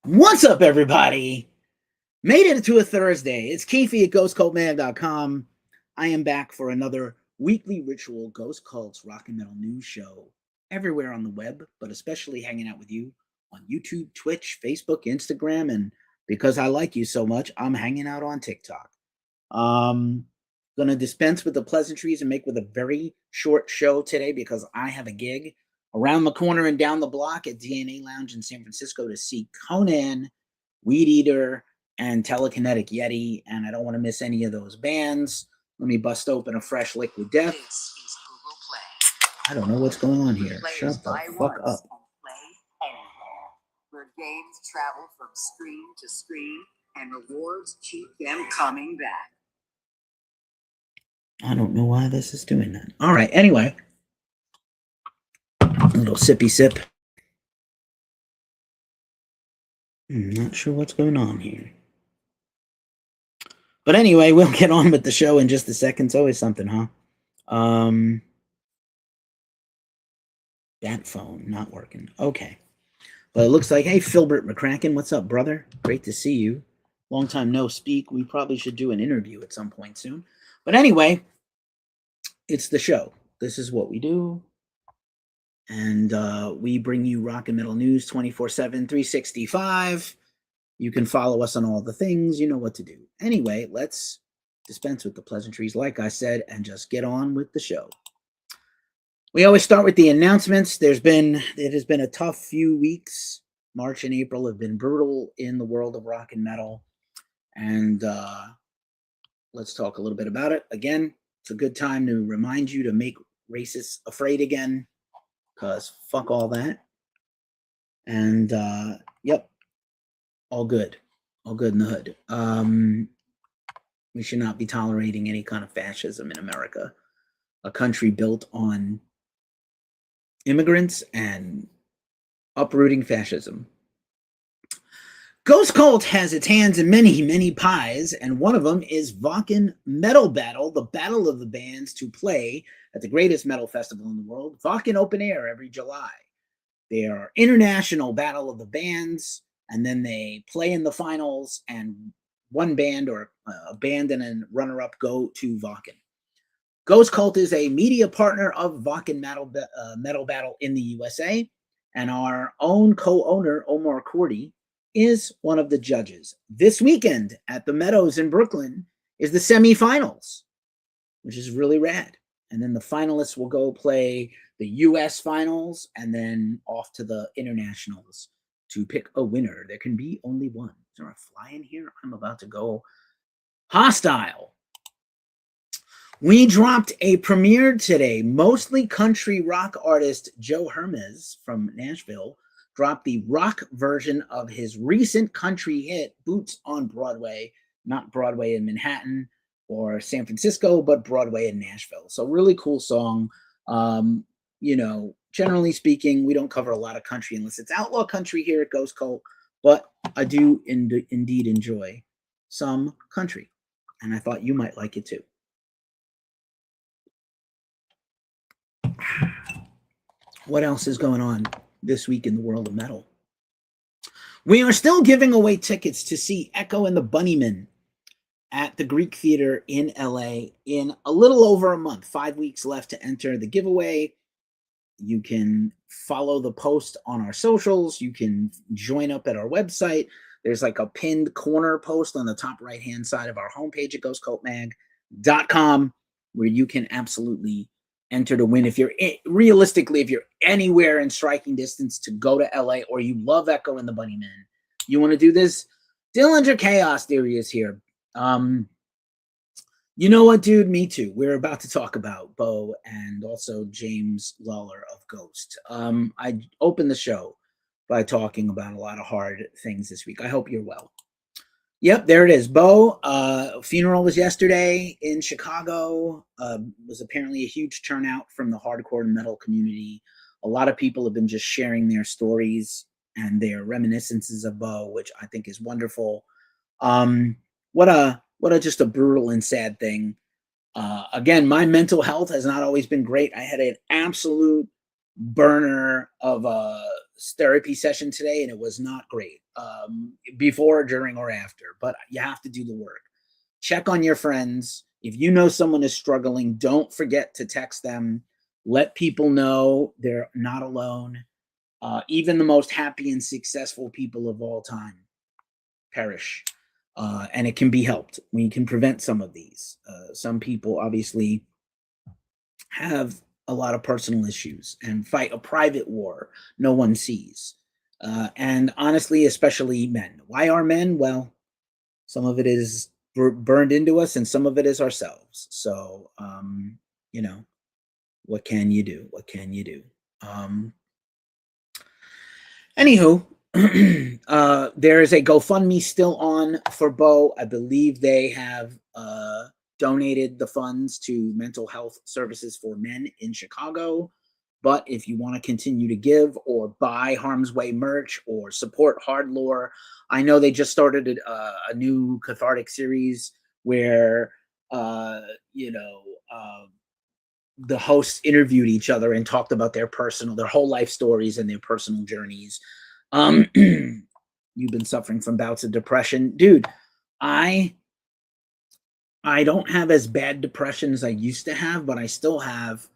What's up, everybody? Made it to a Thursday. It's Keefe at GhostCultMag.com. I am back for another weekly ritual Ghost Cult's rock and metal news show everywhere on the web, but especially hanging out with you on YouTube, Twitch, Facebook, Instagram, and because I like you so much, I'm hanging out on TikTok. Gonna dispense with the pleasantries and make with a very short show today because I have a gig around the corner and down the block at DNA Lounge in San Francisco to see Conan, Weed Eater, and Telekinetic Yeti, and I don't want to miss any of those bands. Let me bust open a fresh Liquid Death. I don't know what's going on here. Shut the fuck up. Where games travel from screen to screen and rewards keep them coming back. I don't know why this is doing that. All right, anyway. A little sippy sip. I'm not sure what's going on here. But anyway, we'll get on with the show in just a second. It's always something, huh? That phone not working. Okay. But it looks like, hey, Filbert McCracken, what's up, brother? Great to see you. Long time no speak. We probably should do an interview at some point soon. But anyway, it's the show. This is what we do. And we bring you rock and metal news 24/7, 365. You can follow us on all the things. You know what to do. Anyway, let's dispense with the pleasantries, like I said, and just get on with the show. We always start with the announcements. It has been a tough few weeks. March and April have been brutal in the world of rock and metal. And let's talk a little bit about it. Again, it's a good time to remind you to make racists afraid again. Because fuck all that. And, yep, all good. All good in the hood. We should not be tolerating any kind of fascism in America. A country built on immigrants and uprooting fascism. Ghost Cult has its hands in many, many pies, and one of them is Wacken Metal Battle, the battle of the bands to play at the greatest metal festival in the world, Wacken Open Air, every July. They are international battle of the bands, and then they play in the finals, and one band or a band and a runner-up go to Wacken. Ghost Cult is a media partner of Wacken Metal Battle in the USA, and our own co-owner, Omar Cordy, is one of the judges. This weekend at the Meadows in Brooklyn is the semifinals, which is really rad. And then the finalists will go play the US finals and then off to the internationals to pick a winner. There can be only one. Is there a fly in here? I'm about to go hostile. We dropped a premiere today. Mostly country rock artist Joe Hermes from Nashville dropped the rock version of his recent country hit, Boots on Broadway, not Broadway in Manhattan or San Francisco, but Broadway in Nashville. So really cool song. You know, generally speaking, we don't cover a lot of country unless it's outlaw country here at Ghost Cult, but I do indeed enjoy some country, and I thought you might like it too. What else is going on this week in the world of metal? We are still giving away tickets to see Echo and the Bunnymen at the Greek Theater in LA in a little over a month. 5 weeks left to enter the giveaway. You can follow the post on our socials. You can join up at our website. There's like a pinned corner post on the top right-hand side of our homepage at GhostCultMag.com where you can absolutely enter to win. If you're realistically, if you're anywhere in striking distance to go to LA or you love Echo and the Bunnymen, you want to do this, Dillinger Chaos Theory is here. You know what, dude? Me too. We're about to talk about Bo and also James Lollar of Gost. I opened the show by talking about a lot of hard things this week. I hope you're well. Yep, there it is. Bo, funeral was yesterday in Chicago. Was apparently a huge turnout from the hardcore metal community. A lot of people have been just sharing their stories and their reminiscences of Bo, which I think is wonderful. What a just a brutal and sad thing. Again, my mental health has not always been great. I had an absolute burner of a therapy session today, and it was not great, before, during, or after. But you have to do the work. Check on your friends. If you know someone is struggling, don't forget to text them. Let people know they're not alone. Even the most happy and successful people of all time perish. And it can be helped. We can prevent some of these. Some people obviously have a lot of personal issues and fight a private war no one sees. And honestly, especially men. Why are men? Well, some of it is burned into us and some of it is ourselves. So, you know, what can you do? What can you do? Anywho, there is a GoFundMe still on for Bo. I believe they have donated the funds to mental health services for men in Chicago. But if you want to continue to give or buy Harm's Way merch or support Hard Lore, I know they just started a new cathartic series where, the hosts interviewed each other and talked about their whole life stories and their personal journeys. You've been suffering from bouts of depression, dude. I don't have as bad depression as I used to have, but I still have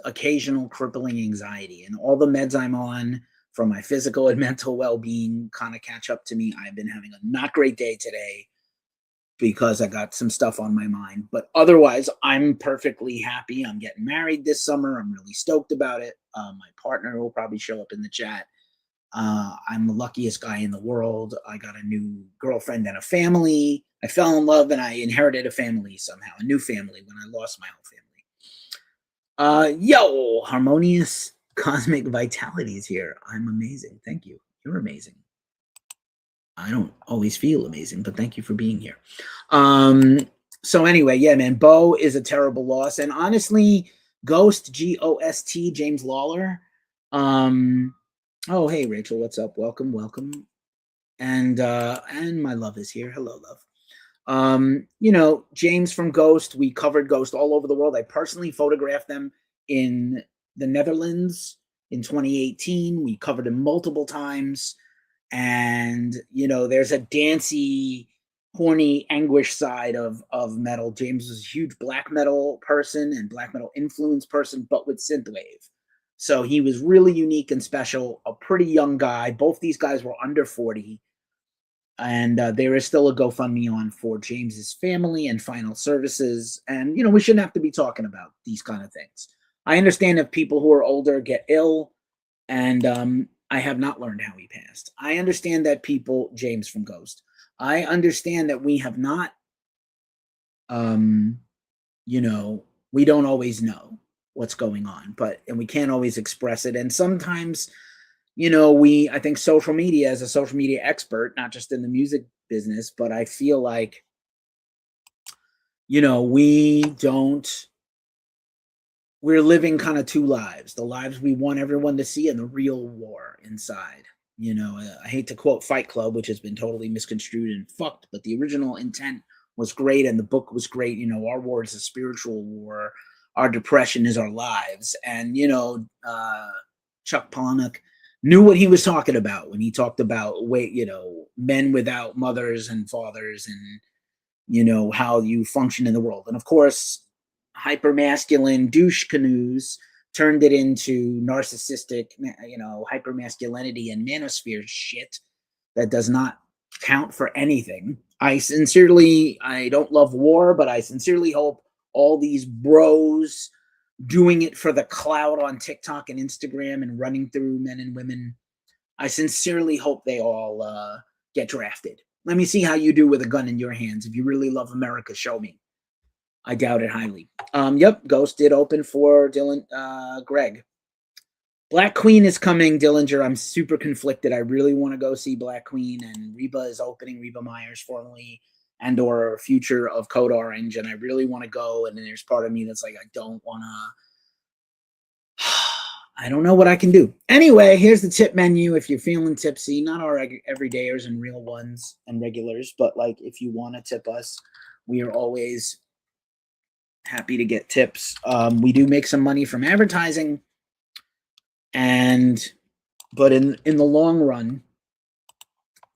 occasional crippling anxiety, and all the meds I'm on for my physical and mental well-being kind of catch up to me. I've been having a not great day today because I got some stuff on my mind, but otherwise I'm perfectly happy. I'm getting married this summer. I'm really stoked about it. My partner will probably show up in the chat. I'm the luckiest guy in the world. I got a new girlfriend and a family. I fell in love and I inherited a family somehow, a new family when I lost my whole family. Yo, Harmonious Cosmic Vitality is here. I'm amazing. Thank you. You're amazing. I don't always feel amazing, but thank you for being here. So anyway, yeah, man, Bo is a terrible loss. And honestly, Gost, G-O-S-T, James Lollar. Oh, hey, Rachel, what's up? Welcome, welcome. And my love is here. Hello, love. James from Gost, we covered Gost all over the world. I personally photographed them in the Netherlands in 2018. We covered him multiple times. And, there's a dancey, horny, anguish side of metal. James was a huge black metal person and black metal influence person, but with synthwave. So he was really unique and special, a pretty young guy. Both these guys were under 40. And there is still a GoFundMe on for James's family and final services. And, we shouldn't have to be talking about these kind of things. I understand if people who are older get ill, and I have not learned how he passed. I understand that people, James from Gost, I understand that we have not, we don't always know what's going on, and we can't always express it. And sometimes, I think social media, as a social media expert, not just in the music business, but I feel like, we're living kind of two lives, the lives we want everyone to see and the real war inside. I hate to quote Fight Club, which has been totally misconstrued and fucked, but the original intent was great and the book was great. Our war is a spiritual war. Our depression is our lives. And, Chuck Palahniuk knew what he was talking about when he talked about men without mothers and fathers and, how you function in the world. And of course, hypermasculine douche canoes turned it into narcissistic, hypermasculinity and manosphere shit that does not count for anything. I don't love war, but I sincerely hope all these bros doing it for the clout on TikTok and Instagram and running through men and women, I sincerely hope they all get drafted. Let me see how you do with a gun in your hands. If you really love America, show me. I doubt it highly. Yep, Gost did open for Greg. Black Queen is coming, Dillinger. I'm super conflicted. I really want to go see Black Queen, and Reba is opening, Reba Myers, formerly and/or future of Code Orange, and I really want to go, and then there's part of me that's like, I don't want to. I don't know what I can do. Anyway, here's the tip menu if you're feeling tipsy, not our everydayers and real ones and regulars, but like if you want to tip us, we are always happy to get tips. We do make some money from advertising, and But in the long run,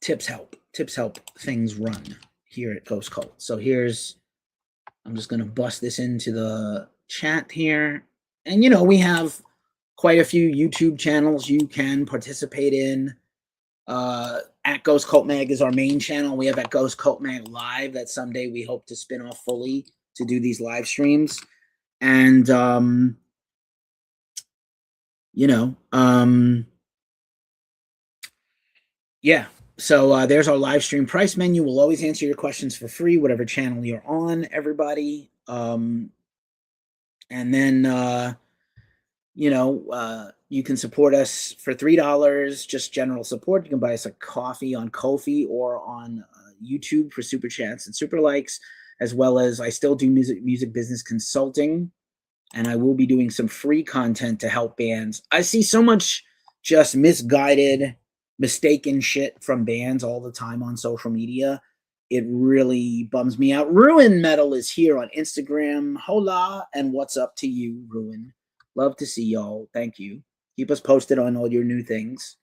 tips help. Tips help things run here at Ghost Cult. So here's, I'm just going to bust this into the chat here. And, you know, we have quite a few YouTube channels you can participate in. At Ghost Cult Mag is our main channel. We have at Ghost Cult Mag Live that someday we hope to spin off fully to do these live streams. And, you know, yeah. So there's our live stream price menu. We'll always answer your questions for free, whatever channel you're on, everybody. And then, you know, you can support us for $3, just general support. You can buy us a coffee on Ko-fi or on YouTube for super chats and super likes, as well as I still do music business consulting, and I will be doing some free content to help bands. I see so much just misguided, mistaken shit from bands all the time on social media. It really bums me out. Ruin Metal is here on Instagram. Hola, and what's up to you, Ruin? Love to see y'all. Thank you. Keep us posted on all your new things.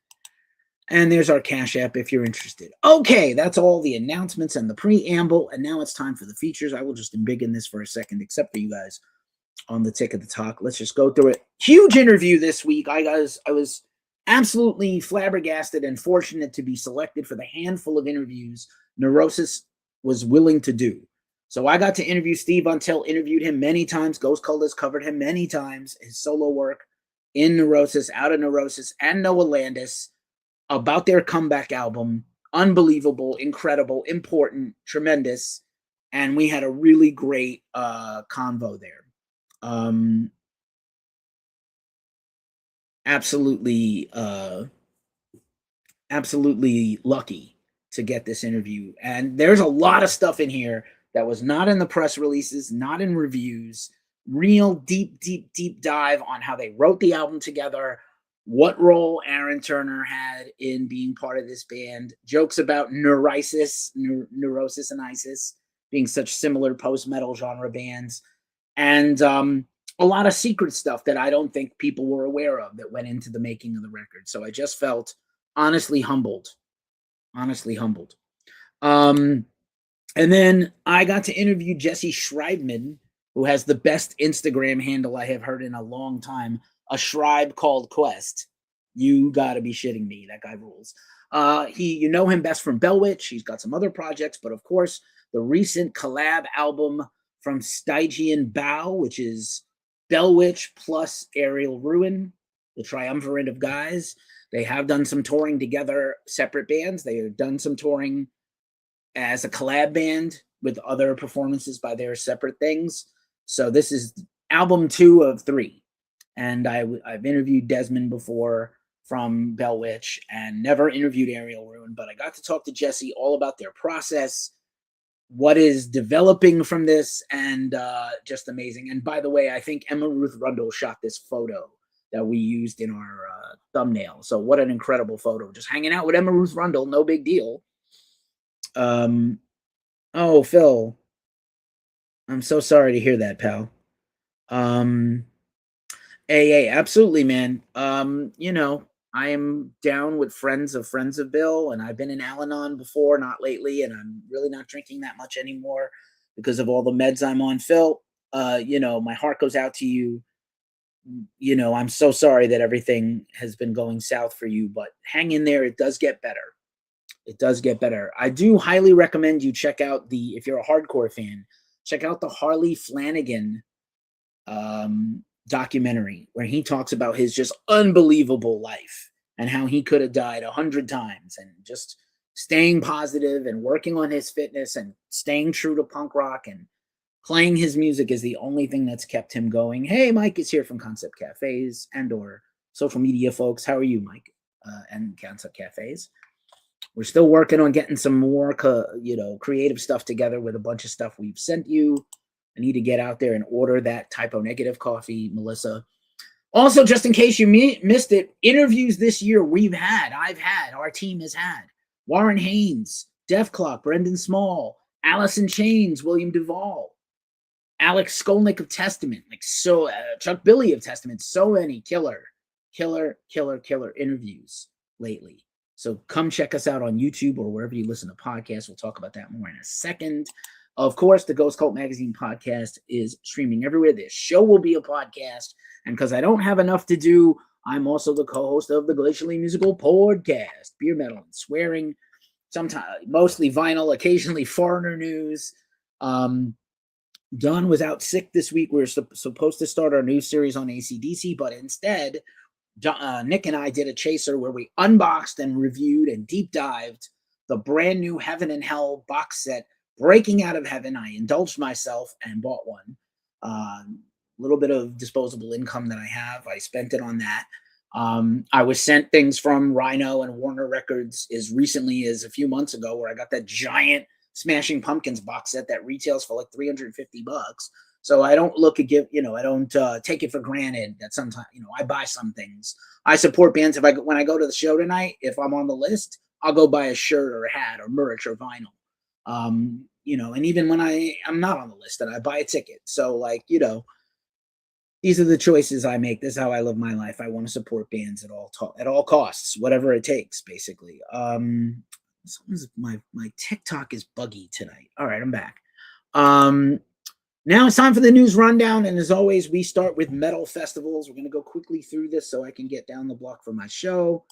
And there's our Cash App if you're interested. Okay, that's all the announcements and the preamble. And now it's time for the features. I will just embiggen this for a second, except for you guys on the tick of the talk. Let's just go through it. Huge interview this week. I was absolutely flabbergasted and fortunate to be selected for the handful of interviews Neurosis was willing to do. So I got to interview Steve Until, interviewed him many times. Ghost Cult has covered him many times. His solo work in Neurosis, out of Neurosis, and Noah Landis about their comeback album. Unbelievable, incredible, important, tremendous. And we had a really great convo there. Absolutely lucky to get this interview. And there's a lot of stuff in here that was not in the press releases, not in reviews. Real deep dive on how they wrote the album together, what role Aaron Turner had in being part of this band, jokes about Neurosis and Isis being such similar post-metal genre bands, and a lot of secret stuff that I don't think people were aware of that went into the making of the record. So I just felt honestly humbled. And then I got to interview Jesse Schreibman, who has the best Instagram handle I have heard in a long time, a Schreib called Quest. You gotta be shitting me. That guy rules. You know him best from Bellwitch. He's got some other projects, but of course, the recent collab album from Stygian Bow, which is Bellwitch plus Aerial Ruin, the triumvirate of guys. They have done some touring together, separate bands. They have done some touring as a collab band with other performances by their separate things. So this is album 2 of 3. And I've interviewed Desmond before from Bellwitch and never interviewed Aerial Ruin, but I got to talk to Jesse all about their process, what is developing from this, and just amazing. And by the way, I think Emma Ruth Rundle shot this photo that we used in our thumbnail. So what an incredible photo. Just hanging out with Emma Ruth Rundle, no big deal. Oh, Phil, I'm so sorry to hear that, pal. Hey, absolutely, man. You know, I am down with friends of Bill, and I've been in Al-Anon before, not lately, and I'm really not drinking that much anymore because of all the meds I'm on. Phil, you know, my heart goes out to you. You know, I'm so sorry that everything has been going south for you, but hang in there. It does get better. It does get better. I do highly recommend you check out if you're a hardcore fan, check out the Harley Flanagan documentary where he talks about his just unbelievable life and how he could have died 100 times and just staying positive and working on his fitness and staying true to punk rock and playing his music is the only thing that's kept him going. Hey, Mike is here from Concept Cafes and or social media folks. How are you, Mike? And Concept Cafes. We're still working on getting some more, creative stuff together with a bunch of stuff we've sent you. I need to get out there and order that Typo Negative coffee, Melissa. Also, just in case you missed it, interviews this year our team has had Warren Haynes, Def Clock, Brendan Small, Allison Chains, William Duvall, Alex Skolnick of Testament, Chuck Billy of Testament, so many, Killer, killer interviews lately. So come check us out on YouTube or wherever you listen to podcasts. We'll talk about that more in a second. Of course, the Ghost Cult Magazine podcast is streaming everywhere. This show will be a podcast. And because I don't have enough to do, I'm also the co-host of the Glacially Musical Podcast, beer, metal, and swearing. Sometimes mostly vinyl, occasionally foreigner news. Don was out sick this week. We were supposed to start our new series on AC/DC, but instead, Nick and I did a chaser where we unboxed and reviewed and deep dived the brand new Heaven and Hell box set, Breaking Out of Heaven. I indulged myself and bought one. Little bit of disposable income that I have. I spent it on that. I was sent things from Rhino and Warner Records as recently as a few months ago, where I got that giant Smashing Pumpkins box set that retails for like $350. So I don't look at I don't take it for granted that sometimes, I buy some things. I support bands. When I go to the show tonight, if I'm on the list, I'll go buy a shirt or a hat or merch or vinyl. And even when I'm not on the list, that I buy a ticket. So these are the choices I make. This is how I live my life. I want to support bands at all costs, whatever it takes, basically. My TikTok is buggy tonight. All right, I'm back. Now it's time for the news rundown, and as always, we start with metal festivals. We're going to go quickly through this so I can get down the block for my show.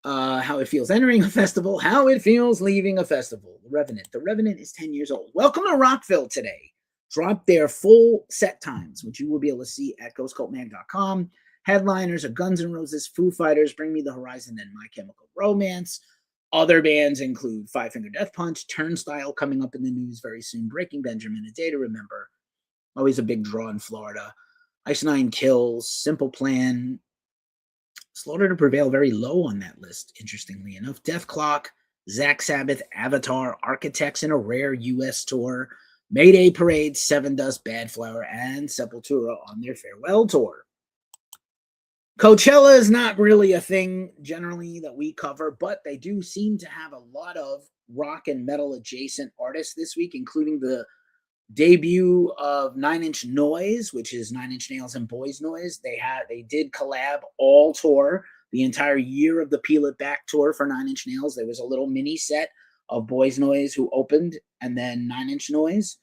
How it feels entering a festival, how it feels leaving a festival. The Revenant. The Revenant is 10 years old. Welcome to Rockville today. Dropped their full set times, which you will be able to see at ghostcultmag.com. Headliners are Guns N' Roses, Foo Fighters, Bring Me the Horizon, and My Chemical Romance. Other bands include Five Finger Death Punch, Turnstile coming up in the news very soon, Breaking Benjamin, A Day to Remember, always a big draw in Florida, Ice Nine Kills, Simple Plan, Slaughter to Prevail very low on that list, interestingly enough, Death Clock, Zach Sabbath, Avatar, Architects in a rare U.S. tour, Mayday Parade, Seven Dust, Bad Flower, and Sepultura on their farewell tour. Coachella is not really a thing generally that we cover, but they do seem to have a lot of rock and metal adjacent artists this week, including the debut of 9 Inch Noise, which is 9 Inch Nails and Boys Noise. They did collab all tour, the entire year of the Peel It Back tour for 9 Inch Nails. There was a little mini set of Boys Noise who opened, and then 9 Inch Noise.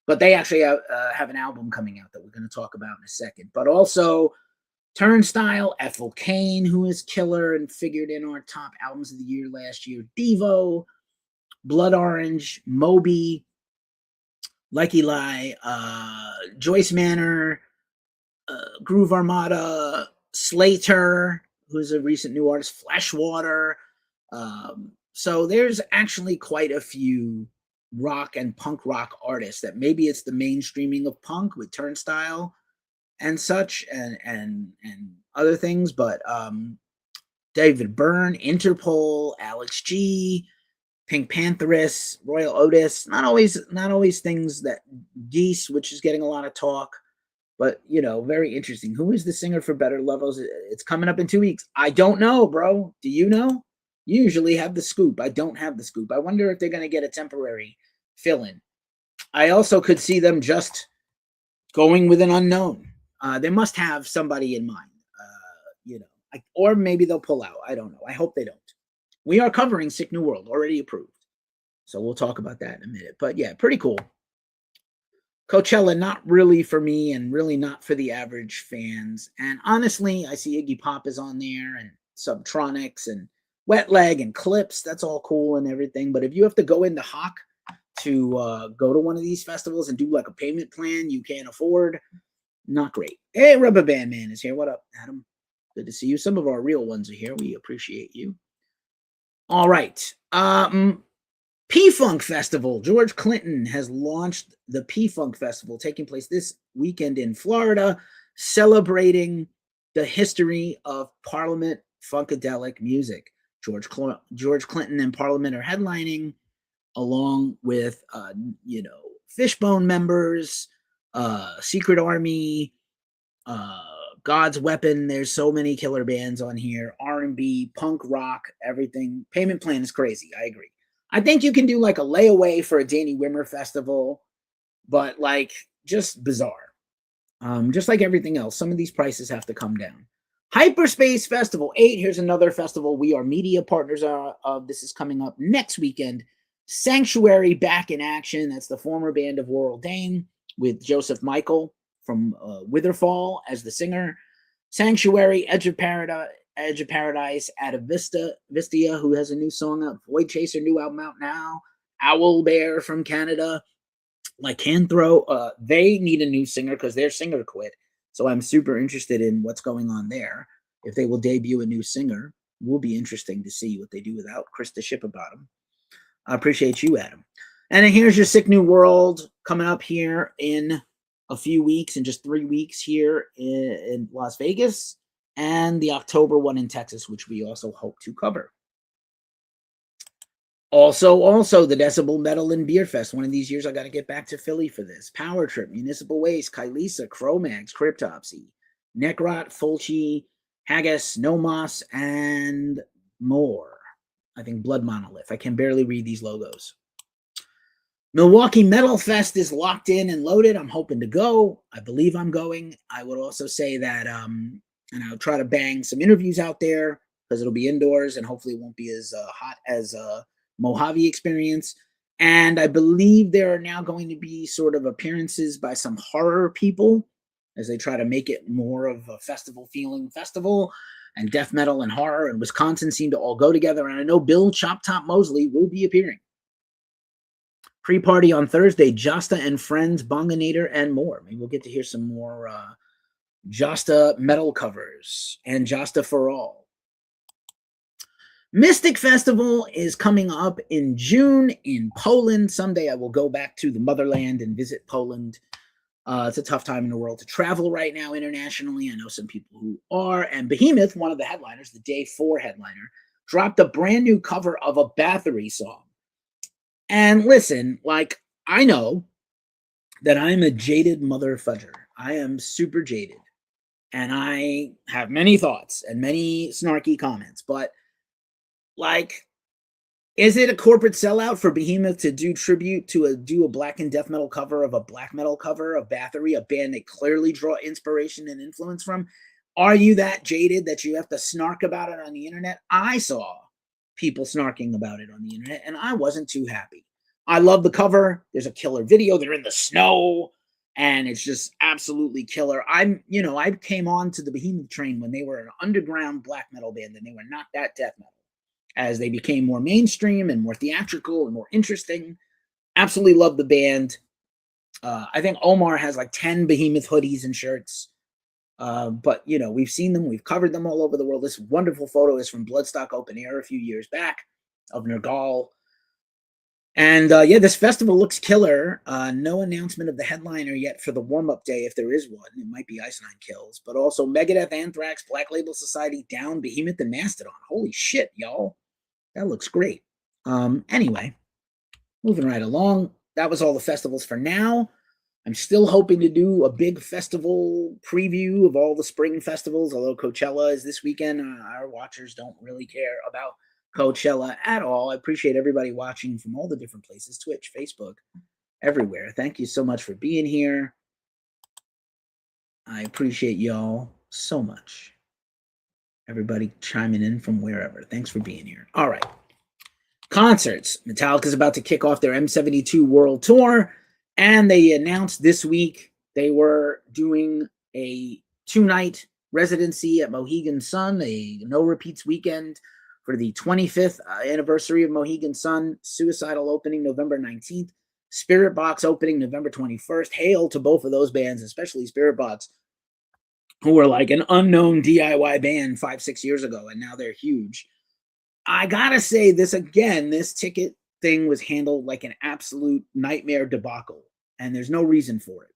But they actually have an album coming out that we're going to talk about in a second. But also Turnstile, Ethel Cain, who is killer and figured in our top albums of the year last year, Devo, Blood Orange, Moby, Like Eli, Joyce Manor, Groove Armada, Slater, who's a recent new artist, Fleshwater. So there's actually quite a few rock and punk rock artists that maybe it's the mainstreaming of punk with Turnstile and such and other things, but David Byrne, Interpol, Alex G, Pink Pantheress, Royal Otis, not always things that Geese, which is getting a lot of talk, but very interesting. Who is the singer for Better Levels? It's coming up in 2 weeks. I don't know, bro. Do you know? You usually have the scoop. I don't have the scoop. I wonder if they're going to get a temporary fill-in. I also could see them just going with an unknown. They must have somebody in mind, or maybe they'll pull out. I don't know. I hope they don't. We are covering Sick New World, already approved. So we'll talk about that in a minute. But yeah, pretty cool. Coachella, not really for me and really not for the average fans. And honestly, I see Iggy Pop is on there and Subtronics and Wet Leg and Clips. That's all cool and everything. But if you have to go into Hawk to go to one of these festivals and do like a payment plan you can't afford, not great. Hey, Rubber Band Man is here. What up, Adam? Good to see you. Some of our real ones are here. We appreciate you. All right. P-Funk Festival. George Clinton has launched the P-Funk Festival taking place this weekend in Florida, celebrating the history of Parliament funkadelic music. George Clinton and Parliament are headlining along with, Fishbone members, Secret Army, God's Weapon. There's so many killer bands on here. R&B, punk rock, everything. Payment plan is crazy. I agree. I think you can do like a layaway for a Danny Wimmer festival, but just bizarre. Just like everything else, some of these prices have to come down. Hyperspace Festival 8. Here's another festival we are media partners of. This is coming up next weekend. Sanctuary back in action. That's the former band of Laurel Dane with Joseph Michael from Witherfall as the singer. Sanctuary, Edge of Paradise, Vistia, who has a new song out. Void Chaser, new album out now. Owl Bear from Canada. Lycanthro, they need a new singer because their singer quit. So I'm super interested in what's going on there. If they will debut a new singer, will be interesting to see what they do without Krista Shipperbottom. I appreciate you, Adam. And then here's your Sick New World coming up here in a few weeks, in just 3 weeks here in Las Vegas, and the October one in Texas, which we also hope to cover. Also, the Decibel Metal and Beer Fest. One of these years, I got to get back to Philly for this. Power Trip, Municipal Waste, Kylisa, Cro-Mags, Cryptopsy, Necrot, Fulci, Haggis, Nomos, and more. I think Blood Monolith. I can barely read these logos. Milwaukee Metal Fest is locked in and loaded. I'm hoping to go. I believe I'm going. I would also say that, and I'll try to bang some interviews out there because it'll be indoors and hopefully it won't be as hot as Mojave experience. And I believe there are now going to be sort of appearances by some horror people as they try to make it more of a festival feeling festival, and death metal and horror and Wisconsin seem to all go together. And I know Bill Chop Top Mosley will be appearing. Pre-party on Thursday, Josta and Friends, Bonginator, and more. Maybe we'll get to hear some more Josta metal covers and Josta for All. Mystic Festival is coming up in June in Poland. Someday I will go back to the motherland and visit Poland. It's a tough time in the world to travel right now internationally. I know some people who are. And Behemoth, one of the headliners, the Day 4 headliner, dropped a brand new cover of a Bathory song. And listen, I know that I'm a jaded mother fudger. I am super jaded. And I have many thoughts and many snarky comments, but is it a corporate sellout for Behemoth to do tribute to do a black and death metal cover of a black metal cover of Bathory, a band they clearly draw inspiration and influence from? Are you that jaded that you have to snark about it on the internet? I saw people snarking about it on the internet, and I wasn't too happy. I love the cover. There's a killer video. They're in the snow, and it's just absolutely killer. I came on to the Behemoth train when they were an underground black metal band, and they were not that death metal. As they became more mainstream and more theatrical and more interesting. Absolutely love the band. I think Omar has 10 Behemoth hoodies and shirts. But, we've seen them. We've covered them all over the world. This wonderful photo is from Bloodstock Open Air a few years back of Nergal. And, this festival looks killer. No announcement of the headliner yet for the warm-up day, if there is one. It might be Ice Nine Kills. But also Megadeth, Anthrax, Black Label Society, Down, Behemoth, and Mastodon. Holy shit, y'all. That looks great. Anyway, moving right along. That was all the festivals for now. I'm still hoping to do a big festival preview of all the spring festivals, although Coachella is this weekend. Our watchers don't really care about Coachella at all. I appreciate everybody watching from all the different places, Twitch, Facebook, everywhere. Thank you so much for being here. I appreciate y'all so much. Everybody chiming in from wherever. Thanks for being here. All right. Concerts. Metallica's about to kick off their M72 World Tour, and they announced this week they were doing a 2-night residency at Mohegan Sun, a no-repeats weekend for the 25th anniversary of Mohegan Sun. Suicidal opening November 19th. Spirit Box opening November 21st. Hail to both of those bands, especially Spirit Box, who were an unknown DIY band 5-6 years ago, and now they're huge. I gotta say this again, this ticket thing was handled like an absolute nightmare debacle, and there's no reason for it.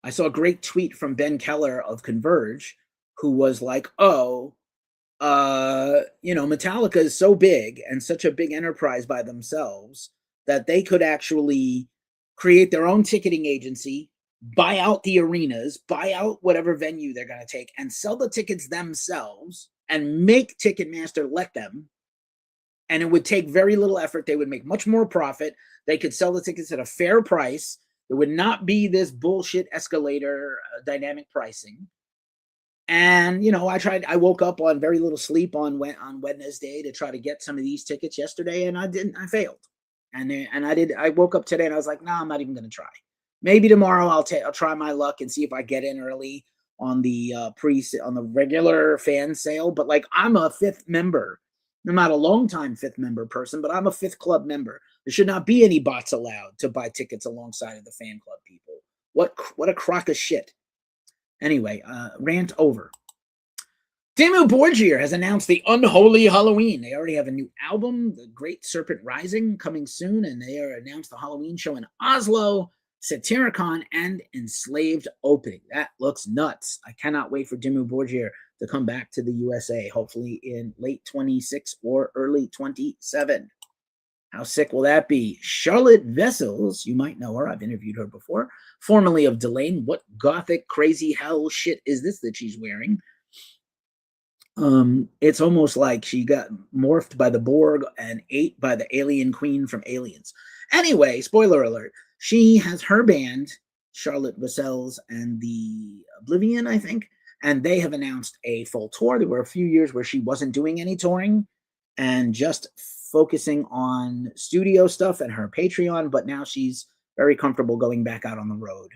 I saw a great tweet from Ben Keller of Converge, who was Metallica is so big and such a big enterprise by themselves that they could actually create their own ticketing agency, buy out the arenas, buy out whatever venue they're going to take, and sell the tickets themselves and make Ticketmaster let them. And it would take very little effort. They would make much more profit. They could sell the tickets at a fair price. There would not be this bullshit escalator dynamic pricing. And, you know, I woke up on very little sleep on Wednesday to try to get some of these tickets yesterday, and I failed. I woke up today and I was like, nah, I'm not even going to try. Maybe tomorrow I'll try my luck and see if I get in early on the on the regular fan sale. But like, I'm a 5th member. I'm not a long-time 5th member person, but I'm a 5th club member. There should not be any bots allowed to buy tickets alongside of the fan club people. What a crock of shit. Anyway, rant over. Dimmu Borgir has announced the Unholy Halloween. They already have a new album, The Great Serpent Rising, coming soon, and they are announced the Halloween show in Oslo, Satyricon, and Enslaved opening. That looks nuts. I cannot wait for Dimmu Borgir to come back to the USA, hopefully in late 26 or early 27. How sick will that be? Charlotte Vessels, you might know her. I've interviewed her before. Formerly of Delane. What gothic, crazy hell shit is this that she's wearing? It's almost like she got morphed by the Borg and ate by the alien queen from Aliens. Anyway, spoiler alert. She has her band, Charlotte Vessels and the Oblivion, I think, and they have announced a full tour. There were a few years where she wasn't doing any touring and just focusing on studio stuff and her Patreon, but now she's very comfortable going back out on the road.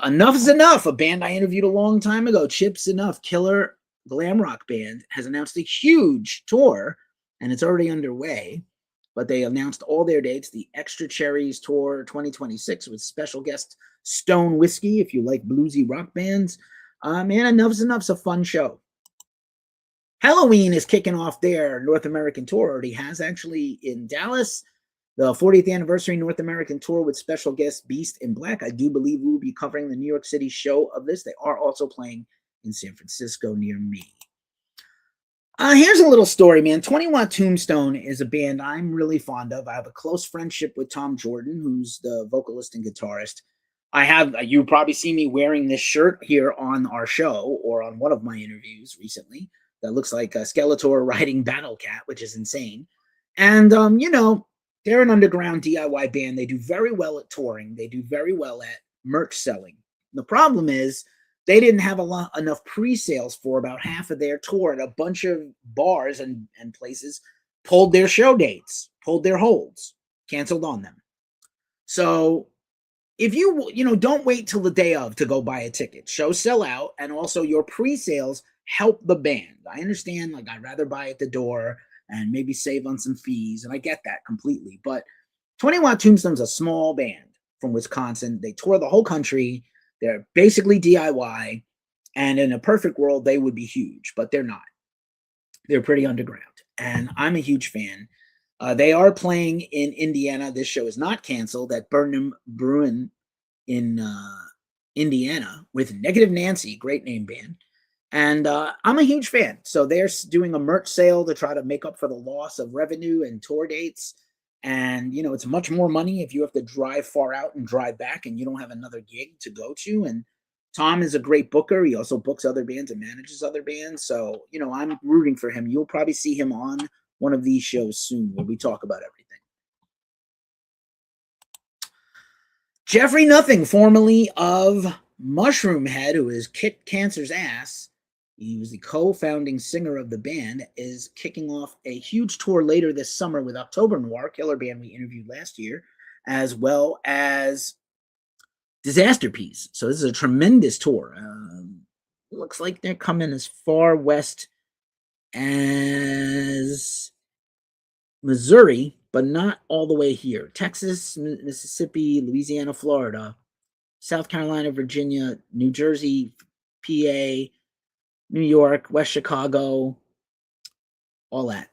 Enough is Enough, a band I interviewed a long time ago, Chips Enough, killer glam rock band, has announced a huge tour, and it's already underway, but they announced all their dates. The Extra Cherries Tour 2026 with special guest Stone Whiskey, if you like bluesy rock bands. Man, Enough's Enough's a fun show. Halloween is kicking off their North American tour, already has actually, in Dallas. The 40th anniversary North American tour with special guest Beast in Black. I do believe we will be covering the New York City show of this. They are also playing in San Francisco near me. Here's a little story, man. 20 Watt Tombstone is a band I'm really fond of. I have a close friendship with Tom Jordan, who's the vocalist and guitarist. You probably see me wearing this shirt here on our show or on one of my interviews recently that looks like a Skeletor riding Battle Cat, which is insane. And, you know, they're an underground DIY band. They do very well at touring. They do very well at merch selling. The problem is they didn't have enough pre-sales for about half of their tour, and a bunch of bars and places pulled their show dates, pulled their holds, canceled on them. So if you don't wait till the day of to go buy a ticket. Shows sell out, and also your pre-sales help the band. I understand, like, I'd rather buy at the door and maybe save on some fees, and I get that completely. But 20 Watt Tombstone's a small band from Wisconsin. They tour the whole country. They're basically DIY, and in a perfect world, they would be huge, but they're not. They're pretty underground, and I'm a huge fan. They are playing in Indiana. This show is not canceled at Burnham Bruin in Indiana with Negative Nancy, great name band. And I'm a huge fan. So they're doing a merch sale to try to make up for the loss of revenue and tour dates. And, you know, it's much more money if you have to drive far out and drive back and you don't have another gig to go to. And Tom is a great booker. He also books other bands and manages other bands. So, you know, I'm rooting for him. You'll probably see him on one of these shows soon where we talk about everything. Jeffrey Nothing, formerly of Mushroom Head, who has kicked cancer's ass, he was the co-founding singer of the band, is kicking off a huge tour later this summer with October Noir, killer band we interviewed last year, as well as Disaster Piece. So this is a tremendous tour. Looks like they're coming as far west as Missouri, but not all the way here. Texas, Mississippi, Louisiana, Florida, South Carolina, Virginia, New Jersey, PA, New York, West Chicago, all that.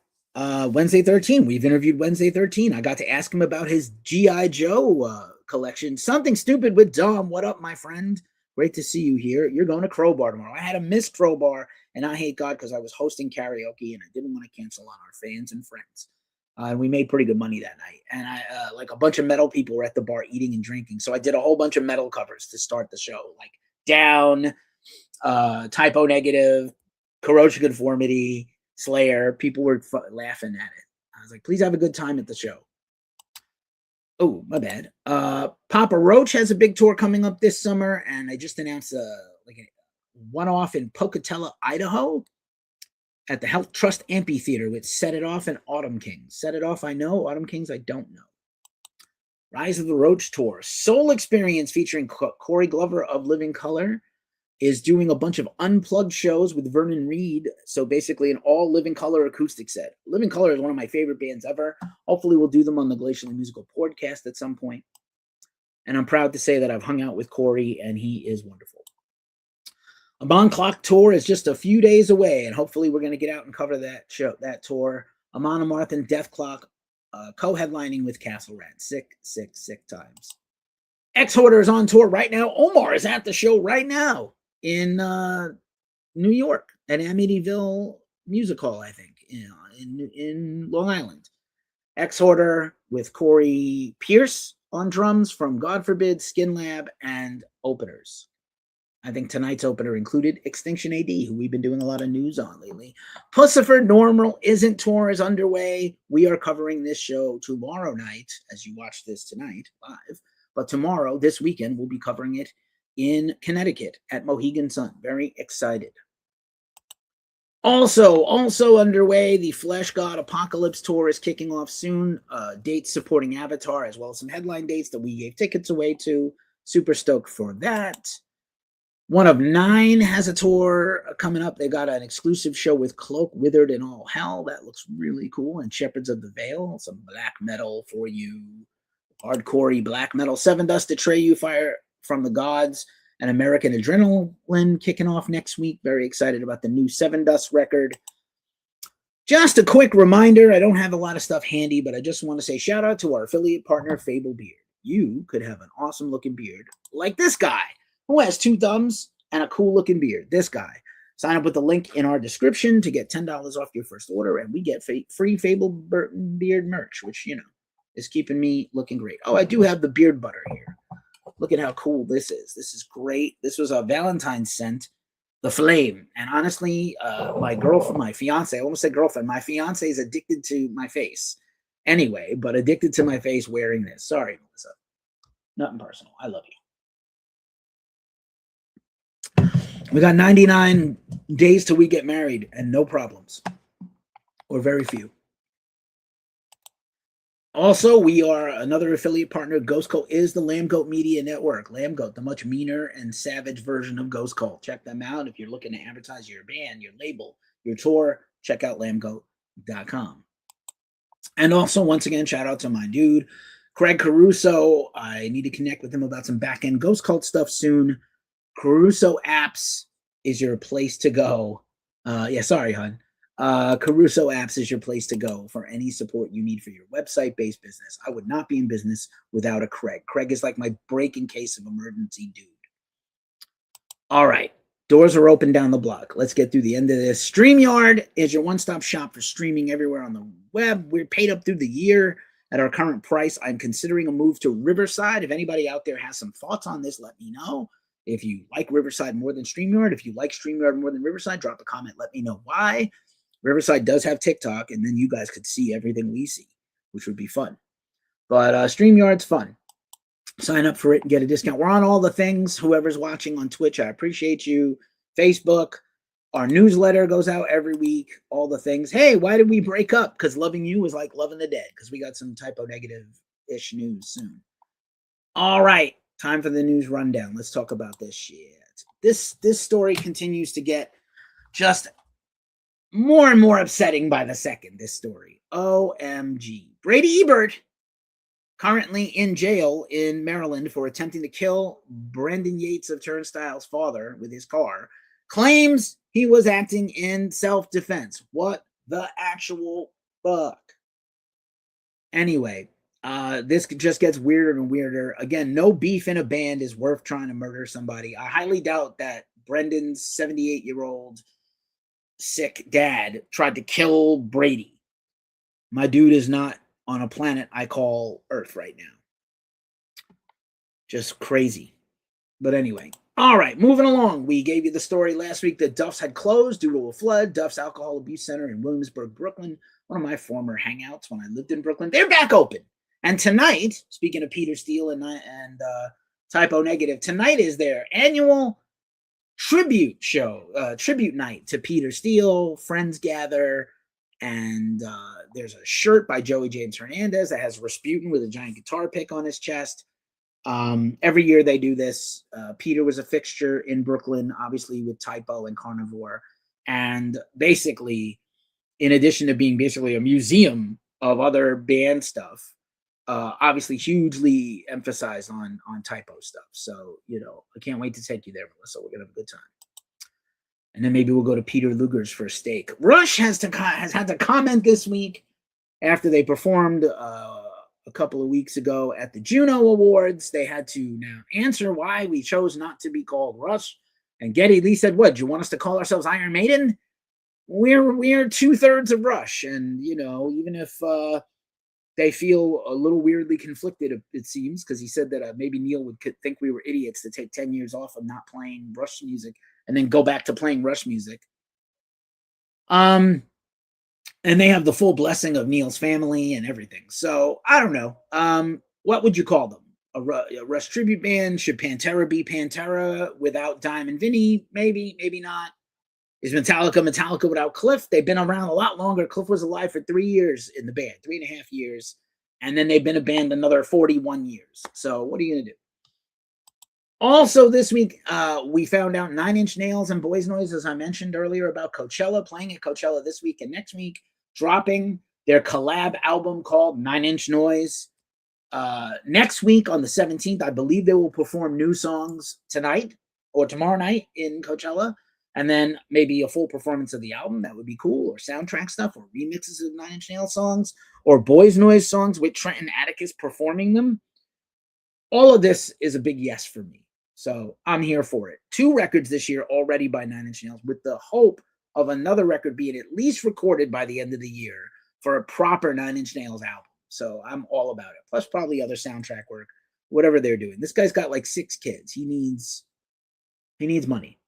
Wednesday 13. We've interviewed Wednesday 13. I got to ask him about his G.I. Joe collection. Something Stupid with Dom. What up, my friend? Great to see you here. You're going to Crowbar tomorrow. I had to miss Crowbar, and I hate God because I was hosting karaoke, and I didn't want to cancel on our fans and friends. And we made pretty good money that night. And like a bunch of metal people were at the bar eating and drinking. So I did a whole bunch of metal covers to start the show, like Down, Typo Negative, Corrosion Conformity, Slayer. People were laughing at it. I was like, please have a good time at the show. Oh, my bad. Papa Roach has a big tour coming up this summer, and I just announced one-off in Pocatello, Idaho at the Health Trust Amphitheater with Set It Off and Autumn Kings. Set It Off, I know. Autumn Kings, I don't know. Rise of the Roach Tour. Soul Experience featuring Corey Glover of Living Color is doing a bunch of unplugged shows with Vernon Reed. So basically an all Living Color acoustic set. Living Color is one of my favorite bands ever. Hopefully we'll do them on the Glacially Musical podcast at some point. And I'm proud to say that I've hung out with Corey and he is wonderful. A Bon Clock tour is just a few days away, and hopefully we're going to get out and cover that tour. Amon Amarth and Death Clock co-headlining with Castle Rat. Sick times. X-Hoarder is on tour right now. Omar is at the show right now in New York at Amityville Music Hall, I think, in Long Island. X-Hoarder with Corey Pierce on drums from God Forbid, Skin Lab, and openers. I think tonight's opener included Extinction AD, who we've been doing a lot of news on lately. Pussifer Normal Isn't tour is underway. We are covering this show tomorrow night, as you watch this tonight live. But tomorrow, this weekend, we'll be covering it in Connecticut at Mohegan Sun. Very excited. Also underway, the Flesh God Apocalypse tour is kicking off soon. Dates supporting Avatar, as well as some headline dates that we gave tickets away to. Super stoked for that. One of Nine has a tour coming up. They got an exclusive show with Cloak, Withered, and All Hell. That looks really cool. And Shepherds of the Veil, some black metal for you. Hardcore black metal. Seven Dust Atreyu, Fire from the Gods, and American Adrenaline kicking off next week. Very excited about the new Seven Dust record. Just a quick reminder, I don't have a lot of stuff handy, but I just want to say shout out to our affiliate partner, Fable Beard. You could have an awesome looking beard like this guy, who has 2 thumbs and a cool looking beard. This guy. Sign up with the link in our description to get $10 off your first order, and we get free Fable Beard merch, which, is keeping me looking great. Oh, I do have the beard butter here. Look at how cool this is. This is great. This was a Valentine's scent, the Flame. And honestly, my fiance, I almost said girlfriend, my fiance is addicted to my face. Anyway, but addicted to my face wearing this. Sorry, Melissa. Nothing personal. I love you. We got 99 days till we get married and no problems, or very few. Also, we are another affiliate partner. Ghost Cult is the Lamb Goat Media Network. Lamb Goat, the much meaner and savage version of Ghost Cult. Check them out. If you're looking to advertise your band, your label, your tour, check out lambgoat.com. And also, once again, shout out to my dude, Craig Caruso. I need to connect with him about some back-end Ghost Cult stuff soon. Caruso Apps is your place to go. Sorry, hon. Caruso Apps is your place to go for any support you need for your website-based business. I would not be in business without a Craig. Craig is like my break in case of emergency dude. All right. Doors are open down the block. Let's get through the end of this. StreamYard is your one-stop shop for streaming everywhere on the web. We're paid up through the year at our current price. I'm considering a move to Riverside. If anybody out there has some thoughts on this, let me know. If you like Riverside more than StreamYard, if you like StreamYard more than Riverside, drop a comment. Let me know why. Riverside does have TikTok, and then you guys could see everything we see, which would be fun. But StreamYard's fun. Sign up for it and get a discount. We're on all the things. Whoever's watching on Twitch, I appreciate you. Facebook. Our newsletter goes out every week. All the things. Hey, why did we break up? Because loving you was like loving the dead, because we got some typo negative-ish news soon. All right. Time for the news rundown. Let's talk about this shit. This story continues to get just more and more upsetting by the second, this story. OMG. Brady Ebert, currently in jail in Maryland for attempting to kill Brendan Yates of Turnstile's father with his car, claims he was acting in self-defense. What the actual fuck? Anyway, this just gets weirder and weirder. Again, no beef in a band is worth trying to murder somebody. I highly doubt that Brendan's 78-year-old sick dad tried to kill Brady. My dude is not on a planet I call Earth right now. Just crazy. But anyway. All right, moving along. We gave you the story last week that Duff's had closed due to a flood. Duff's Alcohol Abuse Center in Williamsburg, Brooklyn, one of my former hangouts when I lived in Brooklyn. They're back open. And tonight, speaking of Peter Steele and Typo Negative, tonight is their annual tribute show, tribute night to Peter Steele. Friends gather, and there's a shirt by Joey James Hernandez that has Rasputin with a giant guitar pick on his chest. Every year they do this. Peter was a fixture in Brooklyn, obviously with Typo and Carnivore, and basically, in addition to being basically a museum of other band stuff, obviously hugely emphasized on Typo stuff. So, I can't wait to take you there, Melissa. We're gonna have a good time. And then maybe we'll go to Peter Luger's for a steak. Rush has had to comment this week after they performed a couple of weeks ago at the Juno Awards. They had to now answer why we chose not to be called Rush. And Geddy Lee said, "What? Do you want us to call ourselves Iron Maiden? We're 2/3 of Rush, and even if they feel a little weirdly conflicted, it seems, because he said that maybe Neil would think we were idiots to take 10 years off of not playing Rush music and then go back to playing Rush music. And they have the full blessing of Neil's family and everything. So I don't know. What would you call them? A Rush tribute band? Should Pantera be Pantera without Diamond Vinny? Maybe, maybe not. Is Metallica without Cliff? They've been around a lot longer. Cliff was alive for 3 years in the band, 3.5 years. And then they've been a band another 41 years. So what are you going to do? Also this week, we found out 9 Inch Nails and Boys Noise, as I mentioned earlier, about Coachella, playing at Coachella this week and next week, dropping their collab album called 9 Inch Noise. Next week on the 17th, I believe they will perform new songs tonight or tomorrow night in Coachella. And then maybe a full performance of the album. That would be cool. Or soundtrack stuff, or remixes of 9 Inch Nails songs, or Boys Noise songs with Trent and Atticus performing them. All of this is a big yes for me. So I'm here for it. 2 records this year already by 9 Inch Nails, with the hope of another record being at least recorded by the end of the year for a proper 9 Inch Nails album. So I'm all about it. Plus probably other soundtrack work, whatever they're doing. This guy's got like 6 kids. He needs money.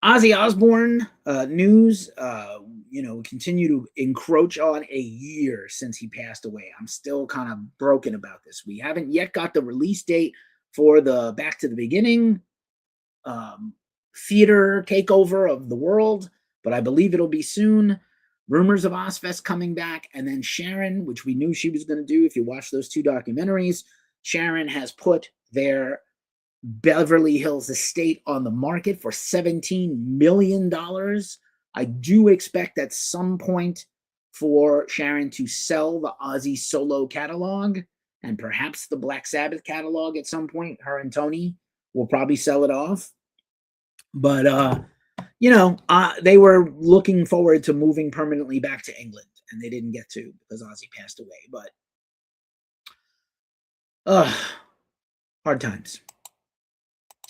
Ozzy Osbourne news, we continue to encroach on a year since he passed away. I'm still kind of broken about this. We haven't yet got the release date for the Back to the Beginning theater takeover of the world, but I believe it'll be soon. Rumors of Ozfest coming back, and then Sharon, which we knew she was going to do if you watch those 2 documentaries. Sharon has put their Beverly Hills estate on the market for $17 million. I do expect at some point for Sharon to sell the Ozzy solo catalog and perhaps the Black Sabbath catalog at some point. Her and Tony will probably sell it off. But, they were looking forward to moving permanently back to England, and they didn't get to because Ozzy passed away. But hard times.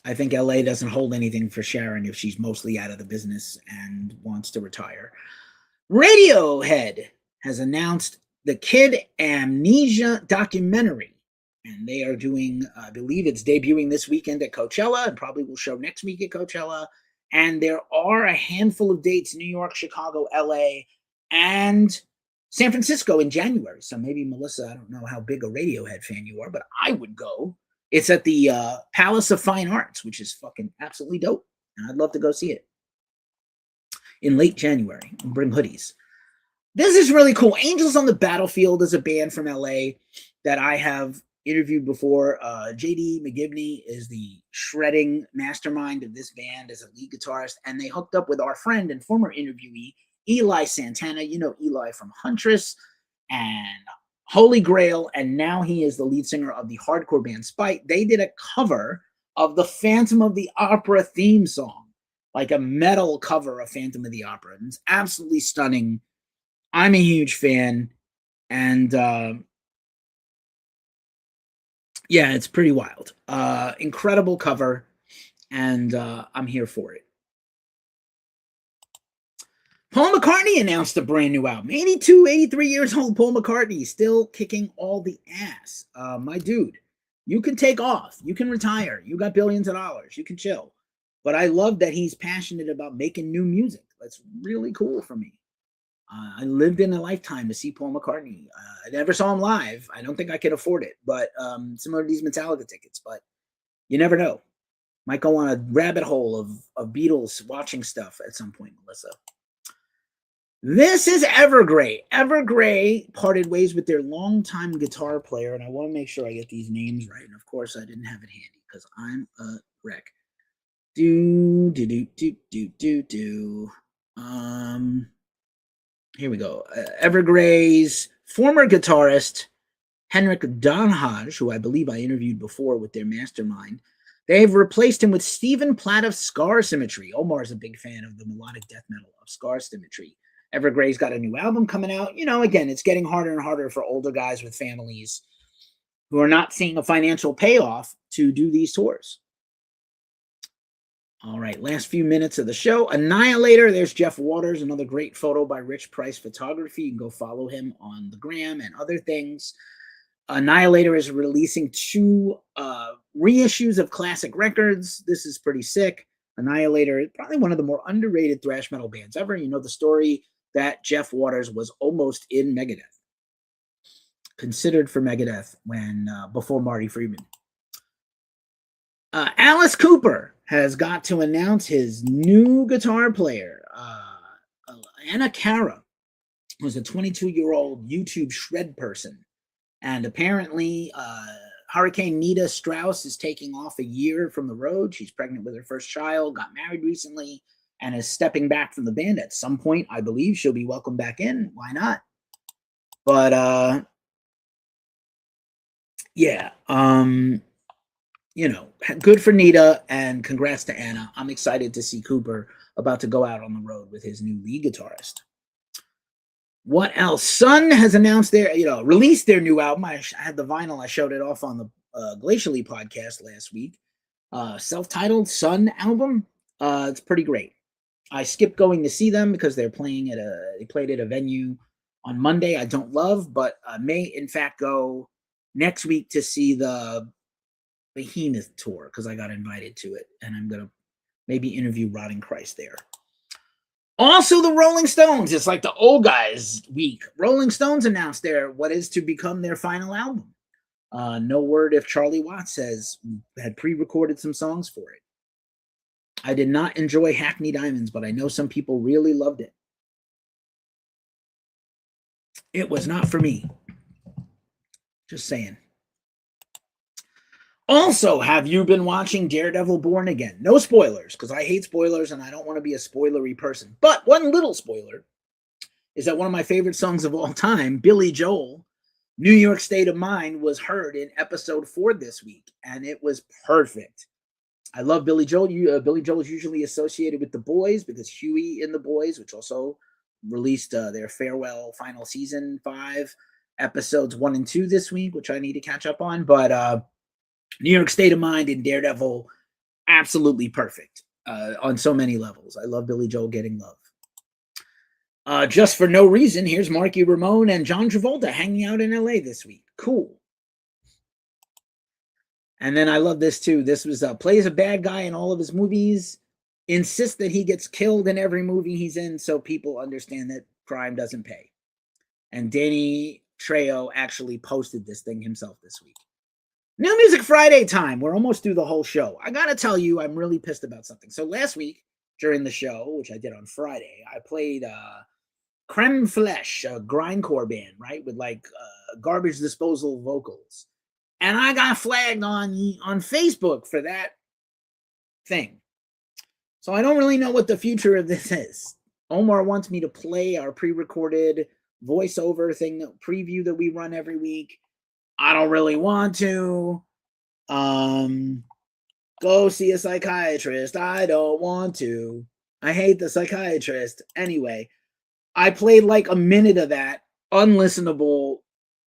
I think LA doesn't hold anything for Sharon if she's mostly out of the business and wants to retire. Radiohead has announced the Kid Amnesia documentary, and they are doing, I believe it's debuting this weekend at Coachella, and probably will show next week at Coachella. And there are a handful of dates: New York, Chicago, LA, and San Francisco in January. So maybe, Melissa, I don't know how big a Radiohead fan you are, but I would go. It's at the Palace of Fine Arts, which is fucking absolutely dope. And I'd love to go see it in late January and bring hoodies. This is really cool. Angels on the Battlefield is a band from LA that I have interviewed before. JD McGivney is the shredding mastermind of this band as a lead guitarist. And they hooked up with our friend and former interviewee, Eli Santana. You know Eli from Huntress and Holy Grail, and now he is the lead singer of the hardcore band Spite. They did a cover of the Phantom of the Opera theme song, like a metal cover of Phantom of the Opera. And it's absolutely stunning. I'm a huge fan, and it's pretty wild. Incredible cover, and I'm here for it. Paul McCartney announced a brand new album. 82, 83 years old, Paul McCartney, still kicking all the ass. My dude, you can take off. You can retire. You got billions of dollars. You can chill. But I love that he's passionate about making new music. That's really cool for me. I lived in a lifetime to see Paul McCartney. I never saw him live. I don't think I could afford it. But similar to these Metallica tickets. But you never know. Might go on a rabbit hole of Beatles watching stuff at some point, Melissa. This is Evergrey. Evergrey parted ways with their longtime guitar player, and I want to make sure I get these names right. And of course, I didn't have it handy because I'm a wreck. Here we go. Evergrey's former guitarist, Henrik Donhage, who I believe I interviewed before with their mastermind, they've replaced him with Stephen Platt of Scar Symmetry. Omar's a big fan of the melodic death metal of Scar Symmetry. Evergrey's got a new album coming out. You know, again, it's getting harder and harder for older guys with families who are not seeing a financial payoff to do these tours. All right, last few minutes of the show. Annihilator, there's Jeff Waters, another great photo by Rich Price Photography. You can go follow him on the gram and other things. Annihilator is releasing 2 reissues of classic records. This is pretty sick. Annihilator is probably one of the more underrated thrash metal bands ever. You know the story that Jeff Waters was almost in Megadeth, considered for Megadeth when before Marty Friedman. Alice Cooper has got to announce his new guitar player, Anna Cara, who's a 22-year-old YouTube shred person. And apparently, Hurricane Nita Strauss is taking off a year from the road. She's pregnant with her first child, got married recently, and is stepping back from the band. At some point, I believe she'll be welcomed back in. Why not? But, yeah. You know, good for Nita, and congrats to Anna. I'm excited to see Cooper about to go out on the road with his new lead guitarist. What else? Sun has announced released their new album. I had the vinyl. I showed it off on the Glacially podcast last week. Self-titled Sun album. It's pretty great. I skipped going to see them because they played at a venue on Monday I don't love, but may in fact go next week to see the Behemoth tour because I got invited to it, and I'm gonna maybe interview Rotting Christ there. Also, the Rolling Stones. It's like the old guys week. Rolling Stones announced what is to become their final album. No word if Charlie Watts had pre-recorded some songs for it. I did not enjoy Hackney Diamonds, but I know some people really loved it. It was not for me. Just saying. Also, have you been watching Daredevil Born Again? No spoilers, because I hate spoilers and I don't want to be a spoilery person. But one little spoiler is that one of my favorite songs of all time, Billy Joel, New York State of Mind, was heard in episode 4 this week, and it was perfect. I love Billy Joel. Billy Joel is usually associated with The Boys because Huey in The Boys, which also released their farewell final season 5 episodes 1 and 2 this week, which I need to catch up on. But New York State of Mind and Daredevil, absolutely perfect on so many levels. I love Billy Joel getting love. Just for no reason, here's Marky Ramone and John Travolta hanging out in LA this week. Cool. And then I love this too. This was plays a bad guy in all of his movies, insists that he gets killed in every movie he's in so people understand that crime doesn't pay. And Danny Trejo actually posted this thing himself this week. New Music Friday time. We're almost through the whole show. I got to tell you, I'm really pissed about something. So last week during the show, which I did on Friday, I played Creme Flesh, a grindcore band, right? With like garbage disposal vocals. And I got flagged on Facebook for that thing. So I don't really know what the future of this is. Omar wants me to play our pre-recorded voiceover thing, preview that we run every week. I don't really want to. Go see a psychiatrist. I don't want to. I hate the psychiatrist. Anyway, I played like a minute of that unlistenable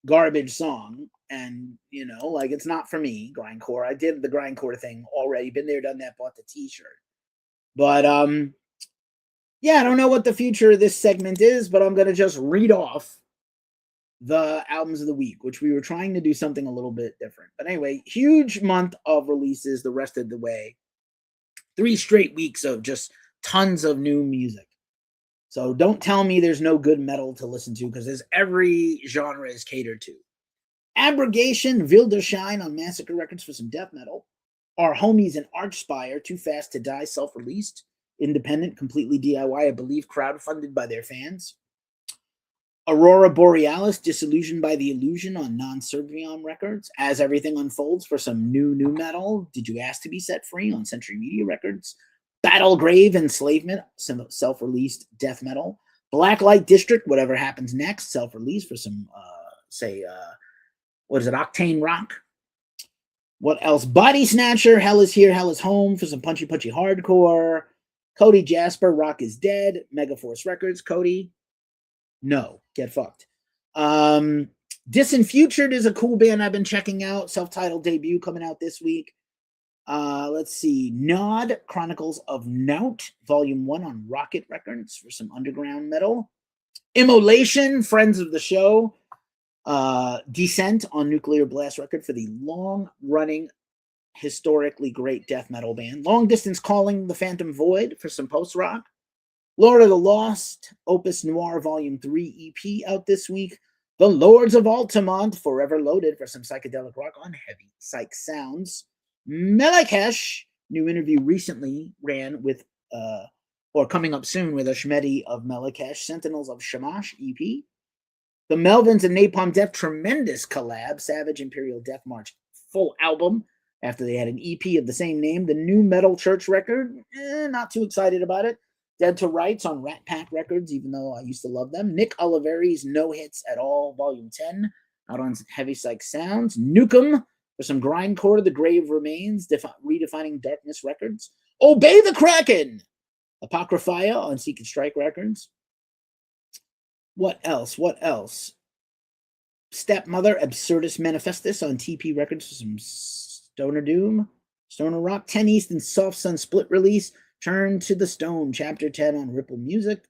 garbage song. And, you know, like it's not for me, grindcore. I did the grindcore thing already. Been there, done that, bought the t-shirt. But, yeah, I don't know what the future of this segment is, but I'm going to just read off the albums of the week, which we were trying to do something a little bit different. But anyway, huge month of releases the rest of the way. 3 straight weeks of just tons of new music. So don't tell me there's no good metal to listen to, because there's every genre is catered to. Abrogation, Wildershine on Massacre Records for some death metal. Our Homies and Archspire, Too Fast to Die, self-released, independent, completely DIY, I believe crowdfunded by their fans. Aurora Borealis, Disillusioned by the Illusion on Non-Servion Records. As Everything Unfolds for some new metal. Did You Ask to Be Set Free on Century Media Records. Battle Grave Enslavement, some self-released death metal. Blacklight District, Whatever Happens Next, self-released for some, what is it, Octane Rock. What else? Body Snatcher, Hell Is Here, Hell Is Home for some punchy hardcore. Cody Jasper, Rock Is Dead, Megaforce Records. Cody, no, get fucked. Disenfutured is a cool band I've been checking out. Self-titled debut coming out this week. Let's see. Nod, Chronicles of Nout, Volume 1 on Rocket Records for some underground metal. Immolation, friends of the show. Descent on Nuclear Blast Record for the long-running, historically great death metal band. Long Distance Calling, The Phantom Void for some post-rock. Lord of the Lost, Opus Noir Volume 3 EP out this week. The Lords of Altamont, Forever Loaded for some psychedelic rock on Heavy Psych Sounds. Melakesh, new interview recently ran with, or coming up soon with Ashmedi of Melakesh, Sentinels of Shamash EP. The Melvins and Napalm Death, tremendous collab, Savage Imperial Death March full album after they had an EP of the same name. The New Metal Church record, not too excited about it. Dead to Rights on Rat Pack Records, even though I used to love them. Nick Oliveri's No Hits at All, Volume 10, out on Heavy Psych Sounds. Nukem for some grindcore, The Grave Remains, Redefining Darkness Records. Obey the Kraken, Apocryphia on Seek and Strike Records. What else? Stepmother, Absurdus Manifestus on TP Records for some Stoner Doom. Stoner Rock, 10 East and Soft Sun split release. Turn to the Stone, Chapter 10 on Ripple Music.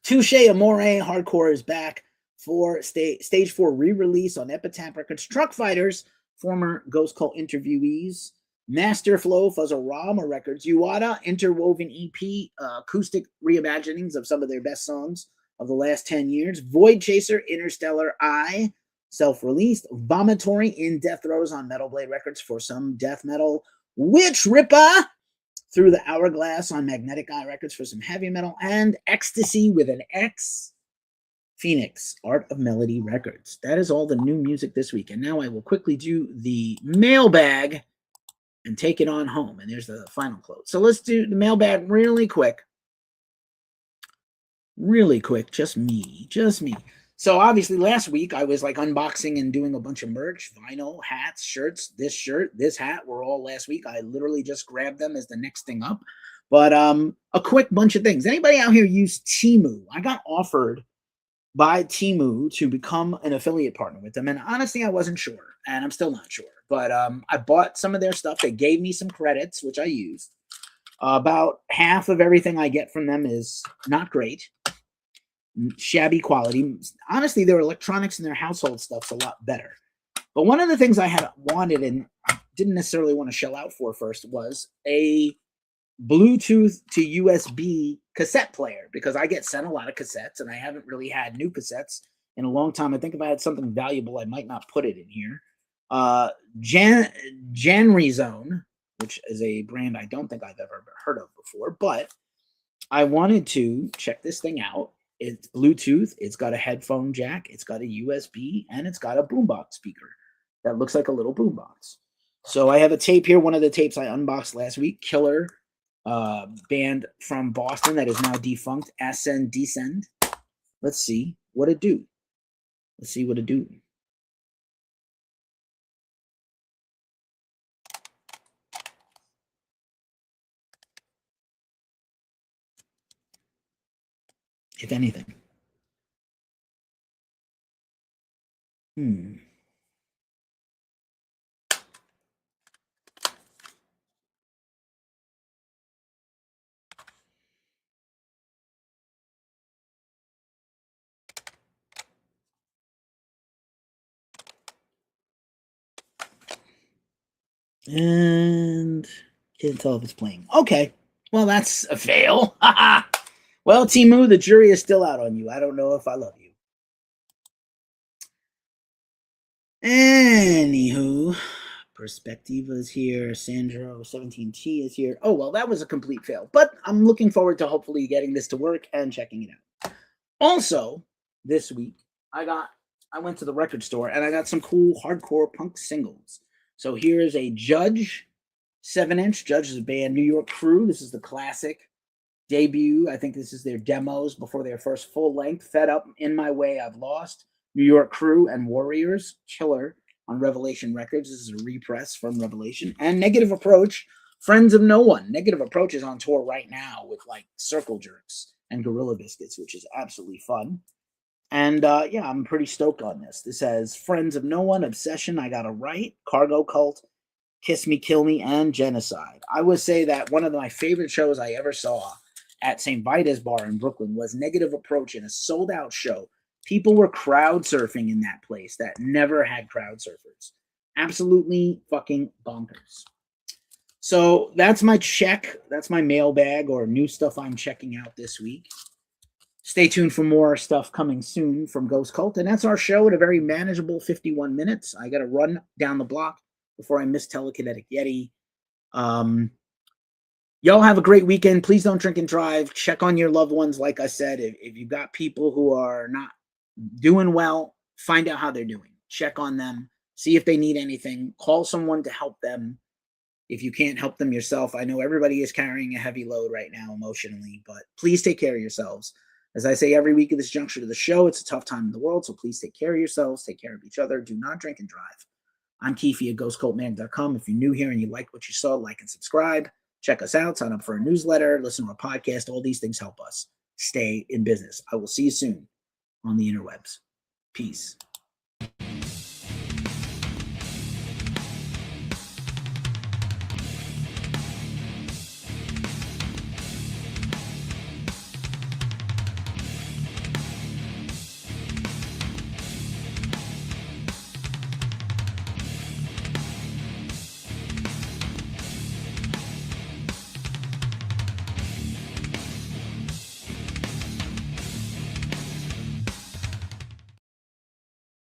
Touche Amore, Hardcore is back for Stage 4 re-release on Epitaph Records. Truck Fighters, former Ghost Cult interviewees. Master Flow, Fuzzle-Rama Records. Uada, Interwoven EP, acoustic reimaginings of some of their best songs of the last 10 years. Void Chaser, Interstellar Eye, self-released. Vomitory in Death Throes on Metal Blade Records for some death metal. Witch Ripper, Through the Hourglass on Magnetic Eye Records for some heavy metal. And Ecstasy with an X, Phoenix, Art of Melody Records. That is all the new music this week. And now I will quickly do the mailbag and take it on home. And there's the final close. So let's do the mailbag really quick. Really quick, just me. So obviously last week I was like unboxing and doing a bunch of merch, vinyl, hats, shirts. This shirt, this hat were all last week. I literally just grabbed them as the next thing up. But a quick bunch of things. Anybody out here use Temu? I got offered by Temu to become an affiliate partner with them. And honestly, I wasn't sure. And I'm still not sure. But I bought some of their stuff. They gave me some credits, which I used. About half of everything I get from them is not great. Shabby quality. Honestly, their electronics and their household stuff's a lot better. But one of the things I had wanted and didn't necessarily want to shell out for first was a Bluetooth to USB cassette player, because I get sent a lot of cassettes and I haven't really had new cassettes in a long time. I think if I had something valuable, I might not put it in here. Janrizone, which is a brand I don't think I've ever heard of before, but I wanted to check this thing out. It's Bluetooth, it's got a headphone jack, it's got a USB, and it's got a boombox speaker that looks like a little boombox. So I have a tape here, one of the tapes I unboxed last week, Killer, band from Boston that is now defunct, Ascend Descend. Let's see what it do. If anything. And can't tell if it's playing. Okay. Well, that's a fail. Well, Temu, the jury is still out on you. I don't know if I love you. Anywho, Perspectiva is here. Sandro 17T is here. Oh, well, that was a complete fail. But I'm looking forward to hopefully getting this to work and checking it out. Also, this week, I went to the record store and I got some cool hardcore punk singles. So here is a Judge 7-inch. Judge is a band, New York Crew. This is the classic debut. I think this is their demos before their first full length. Fed Up, In My Way, I've Lost. New York Crew and Warriors, Killer on Revelation Records. This is a repress from Revelation. And Negative Approach, Friends of No One. Negative Approach is on tour right now with like Circle Jerks and Gorilla Biscuits, which is absolutely fun. And yeah, I'm pretty stoked on this. This has Friends of No One, Obsession, I Gotta Write, Cargo Cult, Kiss Me, Kill Me, and Genocide. I would say that one of my favorite shows I ever saw at St. Vitus Bar in Brooklyn was Negative Approach in a sold-out show. People were crowd surfing in that place that never had crowd surfers. Absolutely fucking bonkers. So that's my check. That's my mailbag or new stuff I'm checking out this week. Stay tuned for more stuff coming soon from Ghost Cult. And that's our show at a very manageable 51 minutes. I got to run down the block before I miss Telekinetic Yeti. Y'all have a great weekend. Please don't drink and drive. Check on your loved ones. Like I said, if you've got people who are not doing well, find out how they're doing. Check on them. See if they need anything. Call someone to help them. If you can't help them yourself, I know everybody is carrying a heavy load right now emotionally, but please take care of yourselves. As I say every week at this juncture to the show, it's a tough time in the world, so please take care of yourselves. Take care of each other. Do not drink and drive. I'm Keefe at ghostcultmag.com. If you're new here and you like what you saw, like and subscribe. Check us out. Sign up for a newsletter. Listen to our podcast. All these things help us stay in business. I will see you soon on the interwebs. Peace.